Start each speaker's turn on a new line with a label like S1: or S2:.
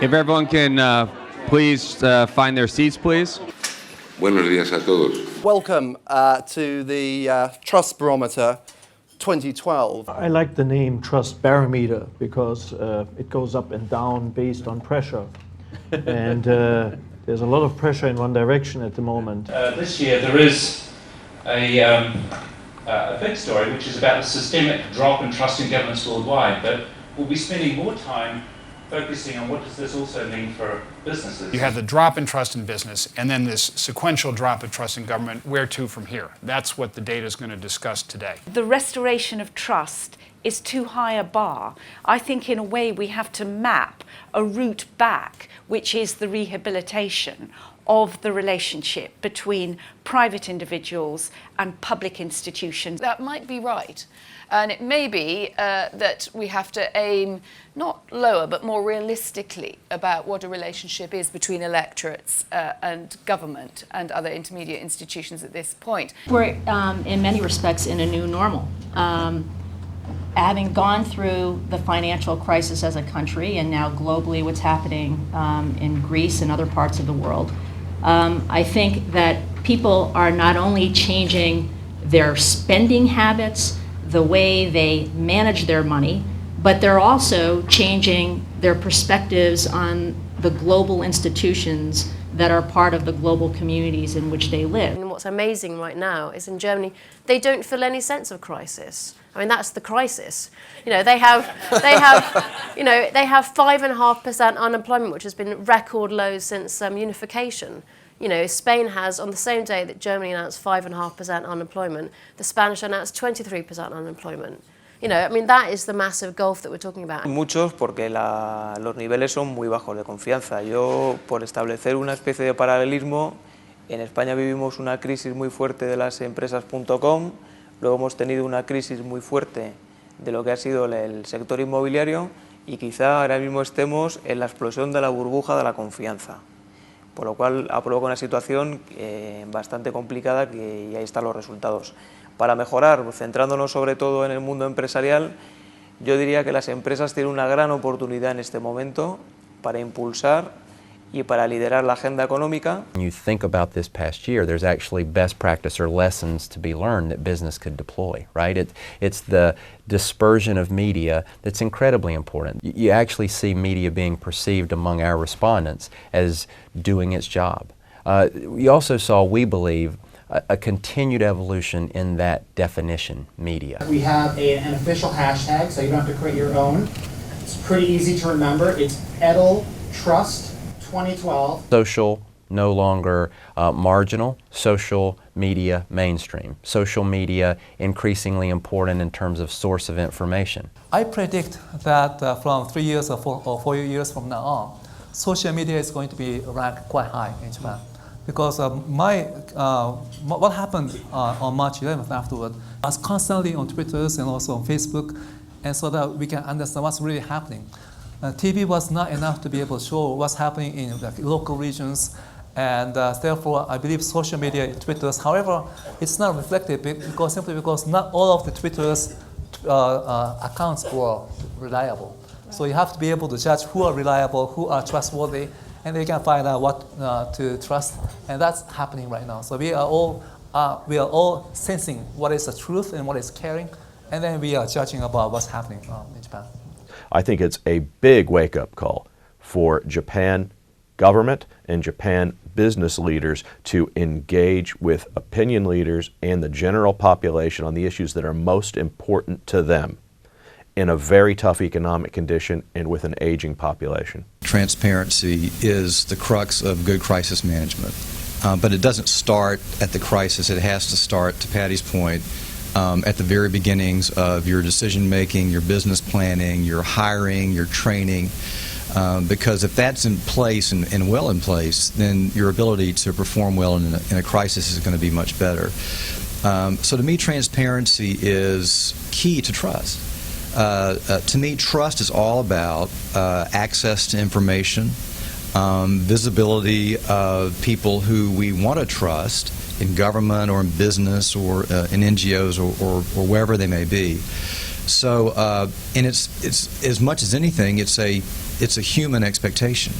S1: If everyone can please find their seats, please.
S2: Buenos días a todos.
S3: Welcome to the Trust Barometer 2012.
S4: I like the name Trust Barometer because it goes up and down based on pressure. And there's a lot of pressure in one direction at the moment.
S5: This year there is a big story which is about the systemic drop in trust in governments worldwide, but we'll be spending more time focusing on what does this also mean for businesses.
S6: You have the drop in trust in business and then this sequential drop of trust in government. Where to from here? That's what the data is going to discuss today.
S7: The restoration of trust is too high a bar. I think in a way we have to map a route back, which is the rehabilitation of the relationship between private individuals and public institutions.
S8: That might be right. And it may be that we have to aim not lower but more realistically about what a relationship is between electorates and government and other intermediate institutions at this point.
S9: We're in many respects in a new normal. Having gone through the financial crisis as a country and now globally what's happening in Greece and other parts of the world, I think that people are not only changing their spending habits, the way they manage their money, but they're also changing their perspectives on the global institutions that are part of the global communities in which they live.
S10: And what's amazing right now is in Germany, they don't feel any sense of crisis. I mean, that's the crisis. You know, they have 5.5% unemployment, which has been record low since unification. You know, Spain has, on the same day that Germany announced 5.5% unemployment, the Spanish announced 23% unemployment. You know, I mean, that is the massive gulf that we're talking about.
S11: Muchos porque los niveles son muy bajos de confianza. Yo, por establecer una especie de paralelismo, en España vivimos una crisis muy fuerte de las empresas.com, luego hemos tenido una crisis muy fuerte de lo que ha sido el sector inmobiliario y quizá ahora mismo estemos en la explosión de la burbuja de la confianza. Por lo cual ha provocado una situación bastante complicada y ahí están los resultados. Para mejorar, centrándonos sobre todo en el mundo empresarial, yo diría que las empresas tienen una gran oportunidad en este momento para impulsar y para liderar la agenda económica.
S12: When you think about this past year, there's actually best practice or lessons to be learned that business could deploy, right? It's the dispersion of media that's incredibly important. You actually see media being perceived among our respondents as doing its job. We also saw, we believe, a continued evolution in that definition, media.
S13: We have an official hashtag, so you don't have to create your own. It's pretty easy to remember. It's Edelman Trust 2012.
S12: Social, no longer marginal. Social media, mainstream. Social media, increasingly important in terms of source of information.
S14: I predict that from 3 years or 4 years from now on, social media is going to be ranked quite high in Japan. Because what happened on March 11th afterward, I was constantly on Twitter and also on Facebook, and so that we can understand what's really happening. TV was not enough to be able to show what's happening in the local regions, and therefore I believe social media, Twitters, however, it's not reflected simply because not all of the Twitter's accounts were reliable. So you have to be able to judge who are reliable, who are trustworthy, and they can find out what to trust, and that's happening right now. So we are all sensing what is the truth and what is caring, and then we are judging about what's happening in Japan.
S15: I think it's a big wake-up call for Japan government and Japan business leaders to engage with opinion leaders and the general population on the issues that are most important to them in a very tough economic condition and with an aging population.
S16: Transparency is the crux of good crisis management, but it doesn't start at the crisis. It has to start, to Patty's point, at the very beginnings of your decision making, your business planning, your hiring, your training, because if that's in place and well in place, then your ability to perform well in a crisis is going to be much better. So to me, transparency is key to trust. To me, trust is all about access to information, visibility of people who we want to trust in government or in business or in NGOs or wherever they may be. So, and it's as much as anything, it's a human expectation.